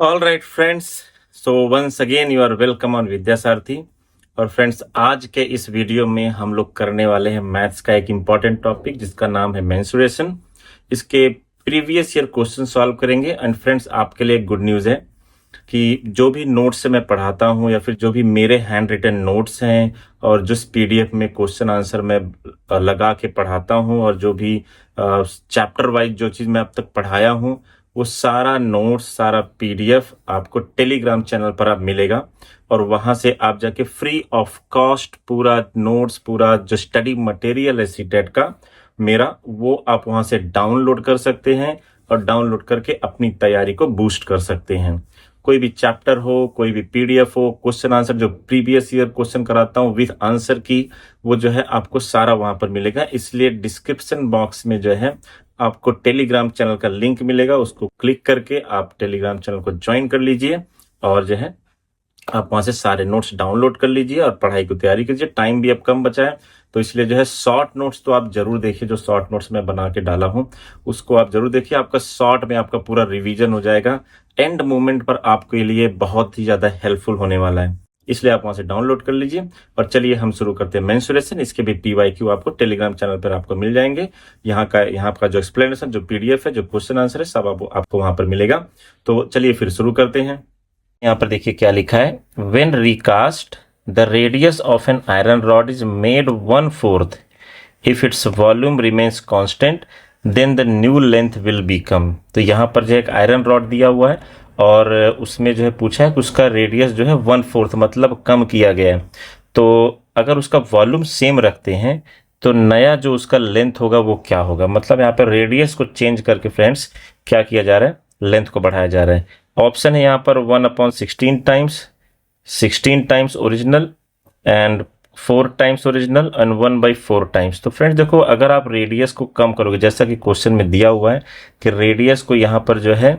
All right friends, so once again you are welcome on Vidyasarathi. और friends, आज के इस वीडियो में हम लोग करने वाले हैं मैथ्स का एक इम्पॉर्टेंट टॉपिक जिसका नाम है मेंसुरेशन। इसके प्रीवियस ईयर क्वेश्चन सॉल्व करेंगे। एंड फ्रेंड्स, आपके लिए एक गुड न्यूज़ है कि जो भी नोट्स से मैं पढ़ाता हूँ या फिर जो भी मेरे हैंड रिटन नोट्स हैं और जिस पीडीएफ में क्वेश्चन आंसर मैं लगा के पढ़ाता हूँ और जो भी चैप्टर वाइज जो चीज़ मैं अब तक पढ़ाया हूँ, वो सारा नोट्स, सारा पीडीएफ आपको टेलीग्राम चैनल पर अब मिलेगा। और वहां से आप जाके फ्री ऑफ कॉस्ट पूरा नोट्स, पूरा जो स्टडी मटेरियल है सीटेट का मेरा, वो आप वहां से डाउनलोड कर सकते हैं और डाउनलोड करके अपनी तैयारी को बूस्ट कर सकते हैं। कोई भी चैप्टर हो, कोई भी पीडीएफ हो, क्वेश्चन आंसर जो प्रीवियस ईयर क्वेश्चन कराता हूँ विद आंसर की, वो जो है आपको सारा वहां पर मिलेगा। इसलिए डिस्क्रिप्शन बॉक्स में जो है आपको टेलीग्राम चैनल का लिंक मिलेगा, उसको क्लिक करके आप टेलीग्राम चैनल को ज्वाइन कर लीजिए और जो है आप वहां से सारे नोट्स डाउनलोड कर लीजिए और पढ़ाई की तैयारी कीजिए। टाइम भी अब कम बचा है, तो इसलिए जो है शॉर्ट नोट्स तो आप जरूर देखिए। जो शॉर्ट नोट्स मैं बना के डाला हूं उसको आप जरूर देखिए। आपका शॉर्ट में आपका पूरा रिवीजन हो जाएगा। एंड मोमेंट पर आपके लिए बहुत ही ज्यादा हेल्पफुल होने वाला है, इसलिए आप वहां से डाउनलोड कर लीजिए। और चलिए हम शुरू करते हैं मेंसुरेशन। इसके भी पीवाईक्यू आपको टेलीग्राम चैनल पर आपको मिल जाएंगे। यहाँ का जो एक्सप्लेनेशन, जो पीडीएफ है, जो क्वेश्चन आंसर है, सब आपको वहां पर मिलेगा। तो चलिए फिर शुरू करते हैं। यहाँ पर देखिए क्या लिखा है। When recast the radius of an iron rod is made 1/4 if its volume remains constant then the new length will become. तो यहाँ पर जो एक आयरन रॉड दिया हुआ है और उसमें जो है पूछा है कि उसका रेडियस जो है 1/4 मतलब कम किया गया है। तो अगर उसका वॉल्यूम सेम रखते हैं तो नया जो उसका लेंथ होगा वो क्या होगा। मतलब यहाँ पर रेडियस को चेंज करके फ्रेंड्स क्या किया जा रहा है, लेंथ को बढ़ाया जा रहा है। ऑप्शन है यहाँ पर 1/16 times, 16 times original and 4 times original and 1/4 times. तो फ्रेंड्स देखो, अगर आप रेडियस को कम करोगे, जैसा कि क्वेश्चन में दिया हुआ है कि रेडियस को यहाँ पर जो है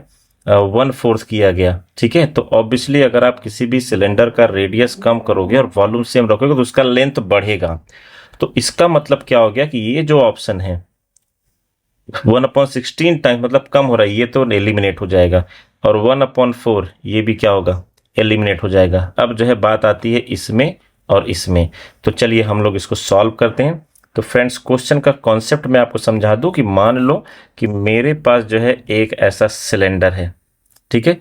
1/4 किया गया, ठीक है। तो ऑब्वियसली अगर आप किसी भी सिलेंडर का रेडियस कम करोगे और वॉल्यूम सेम रखोगे तो उसका लेंथ बढ़ेगा। तो इसका मतलब क्या हो गया कि ये जो ऑप्शन है 1/16 टाइम्स मतलब कम हो रहा है, ये तो एलिमिनेट हो जाएगा। और 1/4 ये भी क्या होगा, एलिमिनेट हो जाएगा। अब जो है बात आती है इसमें और इसमें। तो चलिए हम लोग इसको सॉल्व करते हैं। तो फ्रेंड्स, क्वेश्चन का कॉन्सेप्ट मैं आपको समझा दूं कि मान लो कि मेरे पास जो है एक ऐसा सिलेंडर है, ठीक है।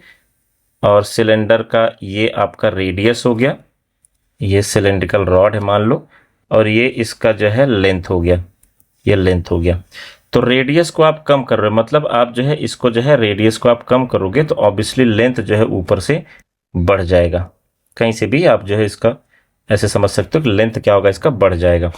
और सिलेंडर का ये आपका रेडियस हो गया, ये सिलेंड्रिकल रॉड है मान लो, और ये इसका जो है लेंथ हो गया, ये लेंथ हो गया। तो रेडियस को आप कम कर रहे हो, मतलब आप जो है इसको जो है रेडियस को आप कम करोगे तो ऑब्वियसली लेंथ जो है ऊपर से बढ़ जाएगा। कहीं से भी आप जो है इसका ऐसे समझ सकते हो कि लेंथ क्या होगा, इसका बढ़ जाएगा।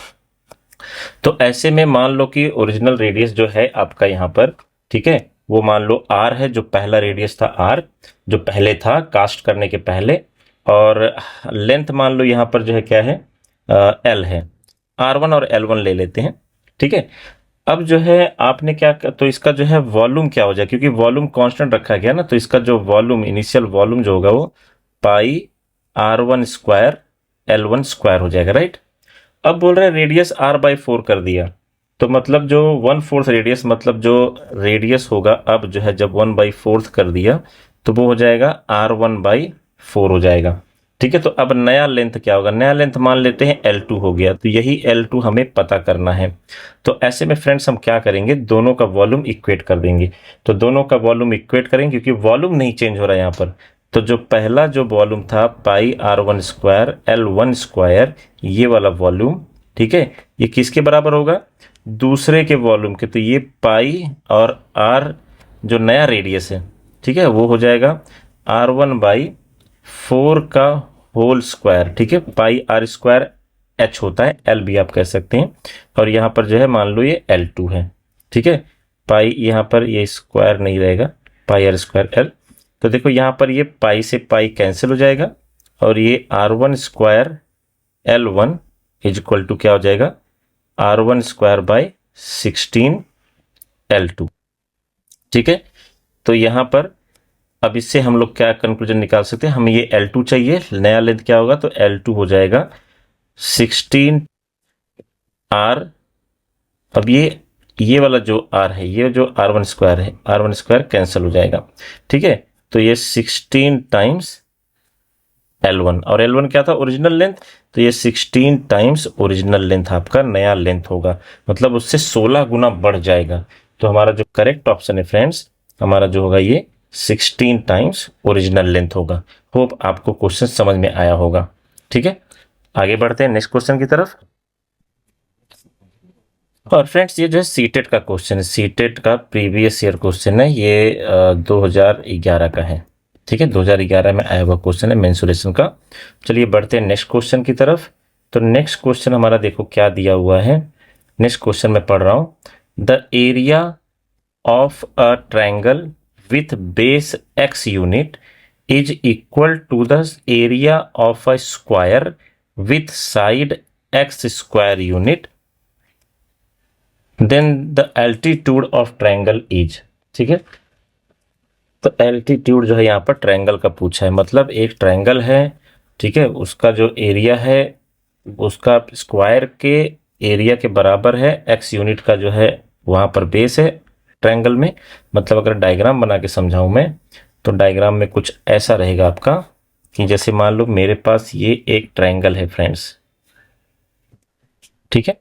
तो ऐसे में मान लो कि ओरिजिनल रेडियस जो है आपका यहाँ पर, ठीक है, वो मान लो r है, जो पहला रेडियस था r, जो पहले था कास्ट करने के पहले। और लेंथ मान लो यहाँ पर जो है क्या है, l है। r1 और l1 ले लेते हैं, ठीक है। अब जो है आपने क्या, तो इसका जो है वॉल्यूम क्या हो जाए, क्योंकि वॉल्यूम कांस्टेंट रखा गया ना, तो इसका जो वॉल्यूम, इनिशियल वॉल्यूम जो होगा वो पाई r1 स्क्वायर l1 स्क्वायर हो जाएगा, राइट। अब बोल रहा है रेडियस r/4 कर दिया, तो मतलब जो 1/4 रेडियस, मतलब जो रेडियस होगा अब जो है जब 1/4 कर दिया तो वो हो जाएगा r1/4 हो जाएगा, ठीक है। तो अब नया लेंथ क्या होगा, नया लेंथ मान लेते हैं L2 हो गया, तो यही L2 हमें पता करना है। तो ऐसे में फ्रेंड्स हम क्या करेंगे, दोनों का वॉल्यूम इक्वेट कर देंगे। तो दोनों का वॉल्यूम इक्वेट करेंगे क्योंकि वॉल्यूम नहीं चेंज हो रहा है यहाँ पर। तो जो पहला जो वॉल्यूम था पाई r1 स्क्वायर l1 स्क्वायर, ये वाला वॉल्यूम, ठीक है, ये किसके बराबर होगा, दूसरे के वॉल्यूम के। तो ये पाई और r जो नया रेडियस है, ठीक है, वो हो जाएगा r1/4 का होल स्क्वायर, ठीक है। पाई r स्क्वायर h होता है, l भी आप कह सकते हैं। और यहाँ पर जो है मान लो ये L2 है, ठीक है। पाई यहाँ पर ये स्क्वायर नहीं रहेगा, पाई r स्क्वायर l। तो देखो यहाँ पर ये पाई से पाई कैंसिल हो जाएगा और ये r1 square l1 is equal to क्या हो जाएगा, r1 स्क्वायर बाई 16 l2, ठीक है। तो यहाँ पर अब इससे हम लोग क्या कंक्लूजन निकाल सकते हैं, हमें ये L2 चाहिए, नया लेंथ क्या होगा, तो L2 हो जाएगा 16 R। अब ये वाला जो R है, ये जो r1 स्क्वायर है, r1 स्क्वायर कैंसिल हो जाएगा, ठीक है। तो ये 16 टाइम्स L1, और L1 क्या था? Original length. तो ये 16 टाइम्स ओरिजिनल लेंथ आपका नया लेंथ होगा, मतलब उससे 16 गुना बढ़ जाएगा। तो हमारा जो करेक्ट ऑप्शन है फ्रेंड्स, हमारा जो होगा ये 16 टाइम्स ओरिजिनल लेंथ होगा। होप आपको क्वेश्चन समझ में आया होगा। ठीक है, आगे बढ़ते हैं नेक्स्ट क्वेश्चन की तरफ। और फ्रेंड्स ये जो है सीटेट का क्वेश्चन है, सीटेट का प्रीवियस ईयर क्वेश्चन है, ये 2011 का है। ठीक है, 2011 में आया हुआ क्वेश्चन है मेंसुरेशन का। चलिए बढ़ते हैं नेक्स्ट क्वेश्चन की तरफ। तो नेक्स्ट क्वेश्चन हमारा देखो क्या दिया हुआ है। नेक्स्ट क्वेश्चन में पढ़ रहा हूँ, the area of a triangle with base x unit is equal to the area of a square with side x square unit, then the altitude of triangle is. ठीक है, तो एल्टीट्यूड जो है यहाँ पर ट्रायंगल का पूछा है, मतलब एक ट्रायंगल है, ठीक है, उसका जो एरिया है उसका स्क्वायर के एरिया के बराबर है, x यूनिट का जो है वहाँ पर बेस है ट्रायंगल में। मतलब अगर डायग्राम बना के समझाऊं मैं, तो डायग्राम में कुछ ऐसा रहेगा आपका कि जैसे मान लो मेरे पास ये एक ट्रायंगल है फ्रेंड्स। ठीक है,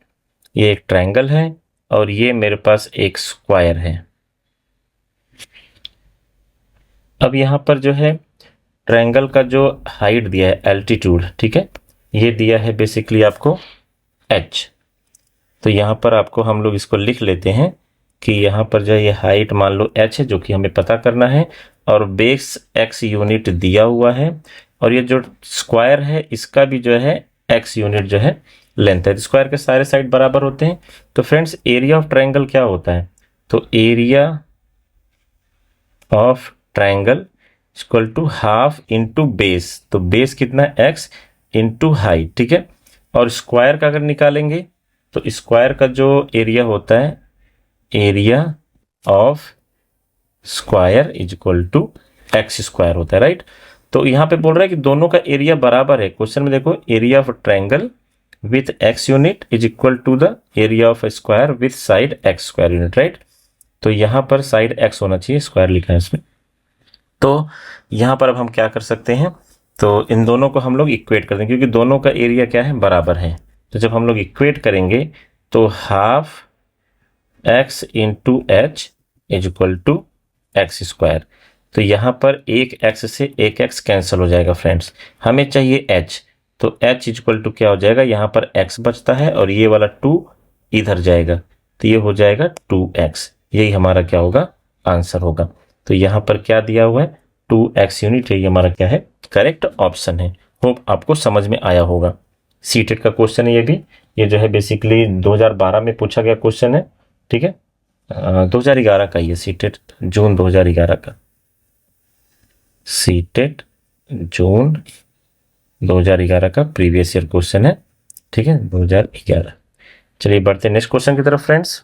ये एक ट्रायंगल है और ये मेरे पास एक स्क्वायर है। अब यहां पर जो है ट्रायंगल का जो हाइट दिया है एल्टीट्यूड, ठीक है, ये दिया है बेसिकली आपको h। तो यहां पर आपको हम लोग इसको लिख लेते हैं कि यहां पर जो है ये हाइट मान लो h है, जो कि हमें पता करना है, और बेस x यूनिट दिया हुआ है, और ये जो स्क्वायर है इसका भी जो है x यूनिट जो है लेंथ है। स्क्वायर के सारे साइड बराबर होते हैं। तो फ्रेंड्स एरिया ऑफ ट्रायंगल क्या होता है? तो area of triangle equal to half into base. तो बेस कितना है? x into height. ठीक है, और स्क्वायर का अगर निकालेंगे तो स्क्वायर का जो एरिया होता है, area of square is equal to x square होता है, राइट। तो यहां पे बोल रहा है कि दोनों का एरिया बराबर है। क्वेश्चन में देखो, area of triangle with x unit is equal to the area of square with side x square unit, right. तो यहां पर साइड x होना चाहिए, स्क्वायर लिखा है इसमें। तो यहां पर अब हम क्या कर सकते हैं, तो इन दोनों को हम लोग इक्वेट कर देंगे, क्योंकि दोनों का एरिया क्या है? बराबर है। तो जब हम लोग इक्वेट करेंगे तो half x into h is equal to x square. तो यहां पर एक x से एक x कैंसिल हो जाएगा फ्रेंड्स, हमें चाहिए h। तो h इज इक्वल टू क्या हो जाएगा? यहां पर x बचता है और ये वाला 2 इधर जाएगा, तो ये हो जाएगा 2x। यही हमारा क्या होगा? आंसर होगा। तो यहां पर क्या दिया हुआ है? 2x यूनिट, यही हमारा क्या है? करेक्ट ऑप्शन है। होप आपको समझ में आया होगा। सीटेट का क्वेश्चन है ये भी, ये जो है बेसिकली 2012 में पूछा गया क्वेश्चन है। ठीक है, 2011 का ये सीटेट, जून 2011 का सीटेट, जून 2011 का प्रीवियस ईयर क्वेश्चन है। ठीक है, 2011। चलिए बढ़ते हैं नेक्स्ट क्वेश्चन की तरफ फ्रेंड्स।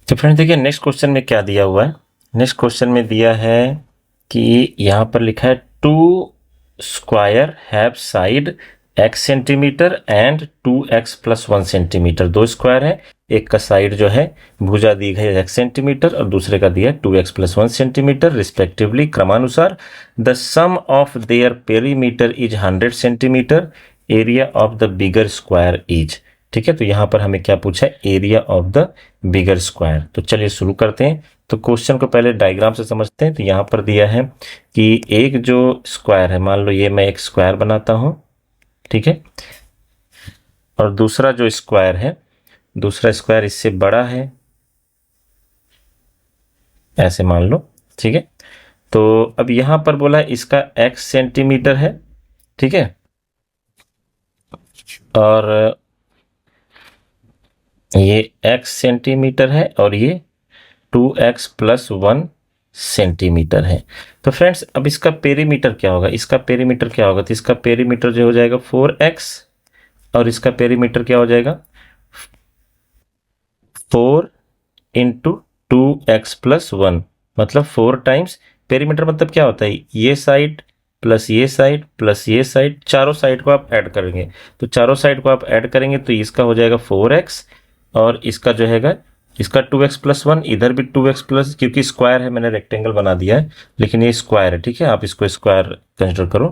तो फ्रेंड्स देखिए नेक्स्ट क्वेश्चन में क्या दिया हुआ है। नेक्स्ट क्वेश्चन में दिया है कि यहां पर लिखा है 2 square have side x centimetre and 2x plus 1 centimetre. 2 square है, एक का साइड जो है भुजा दी गई है x सेंटीमीटर और दूसरे का दिया है 2x प्लस 1 सेंटीमीटर रिस्पेक्टिवली, क्रमानुसार। The sum of their perimeter is 100 centimetre, area of the bigger square is. ठीक है, तो यहां पर हमें क्या पूछा है? Area of the bigger square. तो चलिए शुरू करते हैं। तो क्वेश्चन को पहले डायग्राम से समझते हैं। तो यहां पर दिया है कि एक जो स्क्वायर है, मान लो ये मैं एक स्क्वायर बनाता हूं, ठीक है, और दूसरा जो स्क्वायर है, दूसरा स्क्वायर इससे बड़ा है, ऐसे मान लो। ठीक है, तो अब यहां पर बोला है इसका x सेंटीमीटर है, ठीक है, और ये x सेंटीमीटर है और ये 2x प्लस 1 सेंटीमीटर है। तो फ्रेंड्स अब इसका पेरीमीटर क्या होगा? इसका पेरीमीटर क्या होगा? तो इसका पेरीमीटर जो हो जाएगा 4x, और इसका पेरीमीटर क्या हो जाएगा? 4 इंटू 2x प्लस 1, मतलब 4 टाइम्स। पेरीमीटर मतलब क्या होता है? ये साइड प्लस ये साइड प्लस ये साइड, चारों साइड को आप ऐड करेंगे। तो चारों साइड को आप ऐड करेंगे तो इसका हो जाएगा 4x और इसका जो हैगा इसका 2x+1, इधर भी 2x+, क्योंकि स्क्वायर है मैंने रेक्टेंगल बना दिया है, लेकिन ये स्क्वायर है, ठीक है, आप इसको स्क्वायर कंसिडर करो।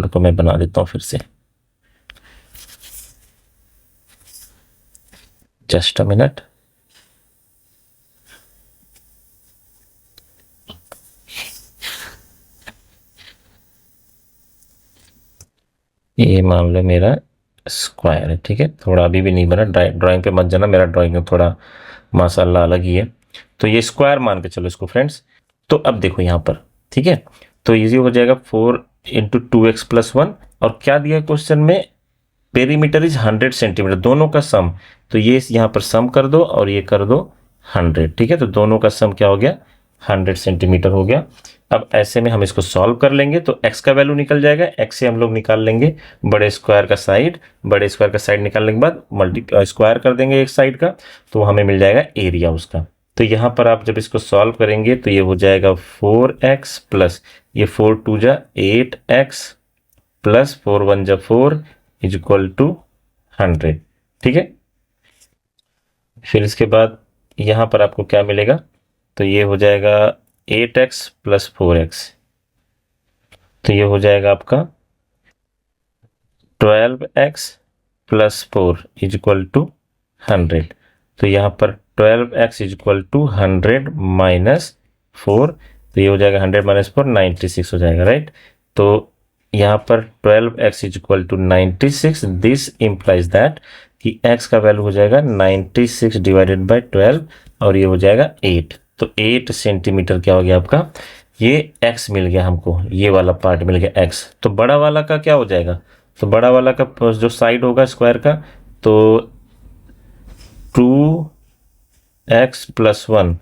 तो मैं बना देता हूँ फिर से, जस्ट अ मिनट। ये मान लो मेरा स्क्वायर है, ठीक है, थोड़ा अभी भी नहीं बना, ड्राइंग पे मत जाना, मेरा ड्राइंग थोड़ा माशाल्लाह अलग ही है। तो ये स्क्वायर मान के चलो इसको फ्रेंड्स। तो अब देखो यहाँ पर, ठीक है, तो इजी हो जाएगा 4 इंटू 2x+1, और क्या दिया है क्वेश्चन में, पेरीमीटर इज 100 सेंटीमीटर, दोनों का सम। तो ये यहाँ पर सम कर दो और ये कर दो 100, ठीक है, तो दोनों का सम क्या हो गया, 100 सेंटीमीटर हो गया। अब ऐसे में हम इसको सॉल्व कर लेंगे तो x का वैल्यू निकल जाएगा, x से हम लोग निकाल लेंगे बड़े स्क्वायर का साइड, बड़े स्क्वायर का साइड निकालने के बाद स्क्वायर कर देंगे एक साइड का, तो हमें मिल जाएगा एरिया उसका। तो यहाँ पर आप जब इसको सॉल्व करेंगे तो ये हो जाएगा 4x प्लस ये 4 2 जा 8x प्लस 4 1 जा 4 इज इक्वल टू 100, ठीक है। फिर इसके बाद यहाँ पर आपको क्या मिलेगा, तो ये हो जाएगा 8x प्लस 4x, तो ये हो जाएगा आपका 12x plus 4 is equal to 100। तो यहाँ पर 12x is equal to 100 minus 4, तो ये हो जाएगा 100 माइनस 4 96 हो जाएगा, राइट। तो यहाँ पर 12x is equal to 96, this implies that कि x का वैल्यू हो जाएगा 96 डिवाइडेड बाय 12, और ये हो जाएगा 8। तो 8 सेंटीमीटर क्या हो गया आपका, ये x मिल गया हमको, ये वाला पार्ट मिल गया x। तो बड़ा वाला का क्या हो जाएगा, तो बड़ा वाला का जो साइड होगा स्क्वायर का, तो 2x प्लस 1,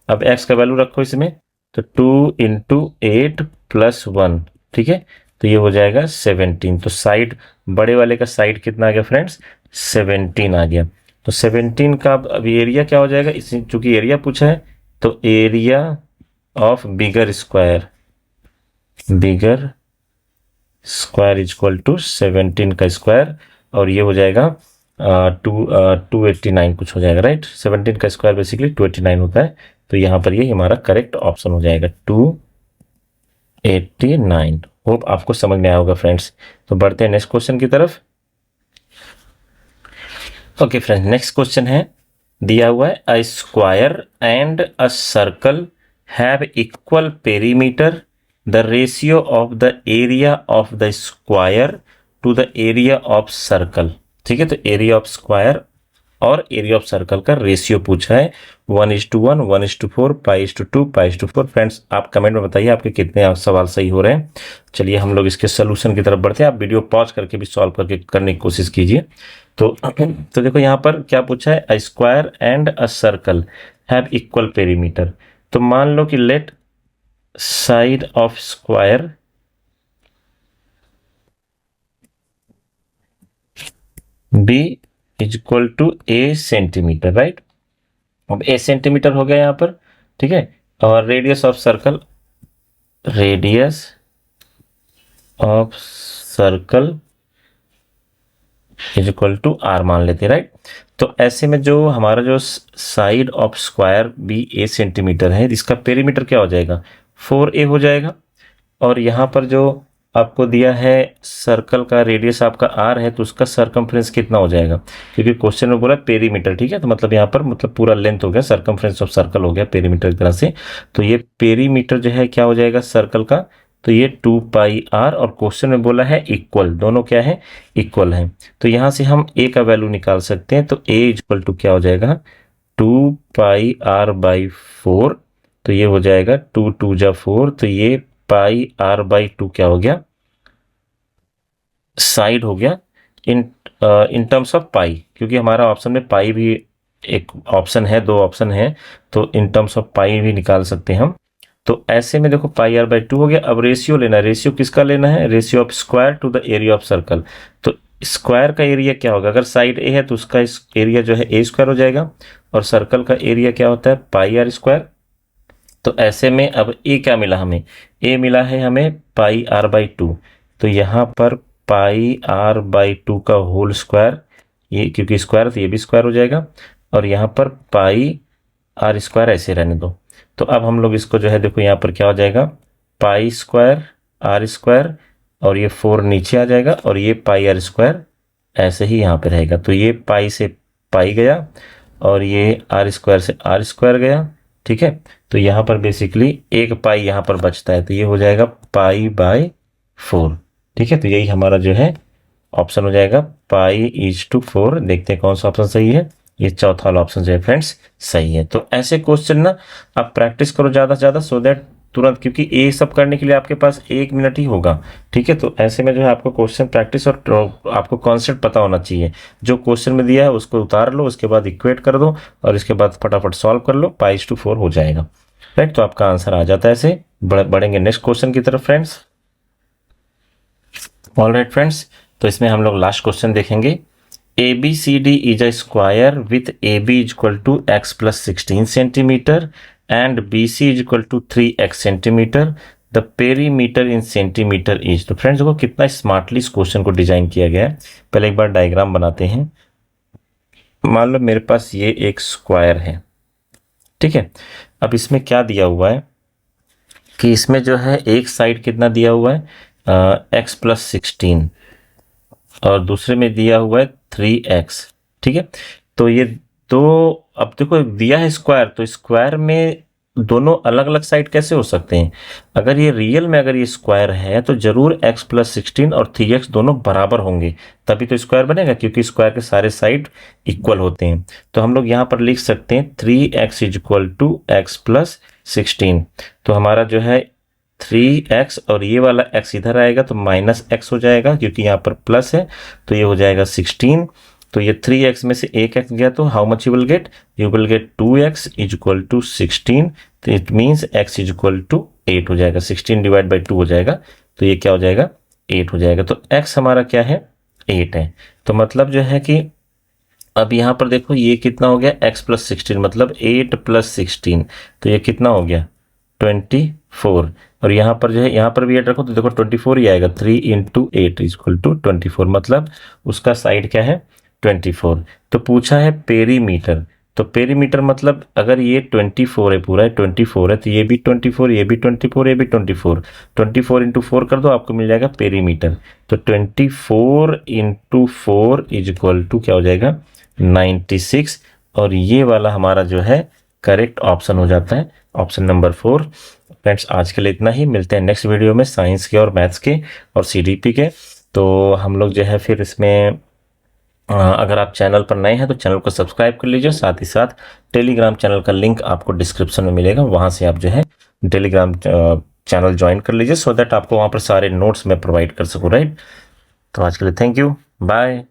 अब x का वैल्यू रखो इसमें, तो 2 इंटू 8 प्लस 1, ठीक है, तो ये हो जाएगा 17। तो साइड बड़े वाले का साइड कितना आ गया फ्रेंड्स, 17 आ गया। तो 17 का अब एरिया क्या हो जाएगा, इसी चूंकि एरिया पूछा है, तो area of bigger square is equal to 17 का स्क्वायर, और ये हो जाएगा 289 कुछ हो जाएगा, राइट। 17 का स्क्वायर बेसिकली 289 होता है, तो यहाँ पर ये हमारा करेक्ट ऑप्शन हो जाएगा 289। होप आपको समझ में आया होगा फ्रेंड्स। तो बढ़ते हैं नेक्स्ट क्वेश्चन की तरफ। ओके फ्रेंड्स, नेक्स्ट क्वेश्चन है, दिया हुआ है a square and a circle have equal perimeter, the ratio of the area of the square to the area of circle, ठीक है। तो एरिया ऑफ स्क्वायर और एरिया ऑफ सर्कल का ratio पूछा है, 1:1, 1:4, π/2, π/4। फ्रेंड्स आप कमेंट में बताइए आपके कितने सवाल सही हो रहे हैं। चलिए हम लोग इसके सोल्यूशन की तरफ बढ़ते हैं, आप वीडियो पॉज करके भी सॉल्व करके करने की कोशिश कीजिए। तो देखो यहाँ पर क्या पूछा है, a square and a circle have equal perimeter. तो मान लो कि let side of square be is equal to a centimetre, right. अब ए सेंटीमीटर हो गया यहाँ पर, ठीक है, और radius of circle is equal to r मान लेते हैं, राइट। तो ऐसे में जो हमारा जो side of square be a centimetre है, इसका पेरीमीटर क्या हो जाएगा, 4a हो जाएगा। और यहाँ पर जो आपको दिया है सर्कल का रेडियस आपका r है, तो उसका सरकमफ्रेंस कितना हो जाएगा, क्योंकि क्वेश्चन में बोला पेरीमीटर, ठीक है, तो मतलब यहाँ पर मतलब पूरा लेंथ हो गया, सरकमफ्रेंस ऑफ सर्कल हो गया पेरीमीटर की तरह से। तो ये पेरीमीटर जो है क्या हो जाएगा सर्कल का, तो ये 2πr, और क्वेश्चन में बोला है इक्वल, दोनों क्या है, इक्वल है। तो यहाँ से हम a का वैल्यू निकाल सकते हैं, तो a इक्वल टू क्या हो जाएगा, 2πr/4, तो ये हो जाएगा 2 2 जा 4, तो ये πr/2 क्या हो गया, साइड हो गया इन टर्म्स ऑफ पाई, क्योंकि हमारा ऑप्शन में पाई भी एक ऑप्शन है, दो ऑप्शन है, तो इन टर्म्स ऑफ पाई भी निकाल सकते हैं हम। तो ऐसे में देखो πr/2 हो गया। अब रेशियो लेना है, रेशियो किसका लेना है, ratio of square to the area of circle. तो स्क्वायर का एरिया क्या होगा, अगर साइड ए है तो उसका एरिया जो है ए स्क्वायर हो जाएगा, और सर्कल का एरिया क्या होता है πr²। तो ऐसे में अब ए क्या मिला हमें, ए मिला है हमें πr/2, तो यहाँ पर πr/2 का होल स्क्वायर, ये क्योंकि स्क्वायर तो ये भी स्क्वायर हो जाएगा, और यहाँ पर पाई आर स्क्वायर ऐसे रहने दो। तो अब हम लोग इसको जो है देखो यहाँ पर क्या हो जाएगा, पाई स्क्वायर आर स्क्वायर, और ये 4 नीचे आ जाएगा, और ये पाई आर स्क्वायर ऐसे ही यहाँ पे रहेगा। तो ये पाई से पाई गया, और ये आर स्क्वायर से आर स्क्वायर गया, ठीक है। तो यहाँ पर बेसिकली एक पाई यहाँ पर बचता है, तो ये हो जाएगा पाई बाय 4, ठीक है। तो यही हमारा जो है ऑप्शन हो जाएगा, पाई इज टू 4। देखते हैं कौन सा ऑप्शन सही है। ये चौथा वाला ऑप्शन जो है फ्रेंड्स सही है। तो ऐसे क्वेश्चन ना आप प्रैक्टिस करो ज़्यादा से ज़्यादा, सो दैट तुरंत, क्योंकि ये सब करने के लिए आपके पास 1 मिनट ही होगा, ठीक है। तो ऐसे में जो है आपको क्वेश्चन प्रैक्टिस और आपको कॉन्सेप्ट पता होना चाहिए। जो क्वेश्चन में दिया है उसको उतार लो, उसके बाद इक्वेट कर दो, और इसके बाद फटाफट सॉल्व कर लो, पाई टू 4 हो जाएगा, राइट। तो आपका आंसर आ जाता है। ऐसे बढ़ेंगे नेक्स्ट क्वेश्चन की तरफ फ्रेंड्स। ऑलराइट फ्रेंड्स, तो इसमें हम लोग लास्ट क्वेश्चन देखेंगे। ABCD is a square with AB is equal to x plus 16 centimeter and BC is equal to 3x centimeter. The perimeter in centimeter is। तो friends देखो कितना स्मार्टली इस question को डिजाइन किया गया है। पहले एक बार डायग्राम बनाते हैं। मान लो मेरे पास ये एक स्क्वायर है, ठीक है। अब इसमें क्या दिया हुआ है कि इसमें जो है एक साइड कितना दिया हुआ है, x plus 16, और दूसरे में दिया हुआ है 3x, ठीक है। तो ये दो, अब देखो दिया है स्क्वायर, तो स्क्वायर में दोनों अलग अलग साइड कैसे हो सकते हैं। अगर ये रियल में अगर ये स्क्वायर है तो जरूर x प्लस 16 और 3x दोनों बराबर होंगे, तभी तो स्क्वायर बनेगा, क्योंकि स्क्वायर के सारे साइड इक्वल होते हैं। तो हम लोग यहाँ पर लिख सकते हैं 3x is equal to x plus 16। तो हमारा जो है 3x और ये वाला x इधर आएगा तो माइनस x हो जाएगा, क्योंकि यहाँ पर प्लस है, तो ये हो जाएगा 16। तो ये 3x में से एक x गया, तो how much you will get, you will get 2x is equal to 16। तो it means x is equal to 8 हो जाएगा, 16 डिवाइड बाई 2 हो जाएगा, तो ये क्या हो जाएगा 8 हो जाएगा। तो x हमारा क्या है 8 है। तो मतलब जो है कि अब यहाँ पर देखो ये कितना हो गया x प्लस 16, मतलब 8 प्लस 16, तो ये कितना हो गया 24। और यहाँ पर जो है यहाँ पर भी 8 रखो तो देखो 24 ही आएगा, 3 इंटू 8 इज इक्वल टू 24, मतलब उसका साइड क्या है 24। तो पूछा है पेरीमीटर, तो पेरीमीटर मतलब अगर ये 24 है, पूरा 24 है, तो ये भी 24, ये भी 24, ये भी 24, 24 इंटू 4 कर दो, आपको मिल जाएगा पेरीमीटर। तो 24 इंटू 4 इज इक्वल टू क्या हो जाएगा 96, और ये वाला हमारा जो है करेक्ट ऑप्शन हो जाता है, ऑप्शन नंबर 4। फ्रेंड्स आज के लिए इतना ही, मिलते हैं नेक्स्ट वीडियो में साइंस के और मैथ्स के और CDP के। तो हम लोग जो है फिर इसमें अगर आप चैनल पर नए हैं तो चैनल को सब्सक्राइब कर लीजिए, साथ ही साथ टेलीग्राम चैनल का लिंक आपको डिस्क्रिप्शन में मिलेगा, वहाँ से आप जो है टेलीग्राम चैनल ज्वाइन कर लीजिए, सो दैट आपको वहाँ पर सारे नोट्स मैं प्रोवाइड कर सकूँ, राइट। तो आज के लिए थैंक यू, बाय।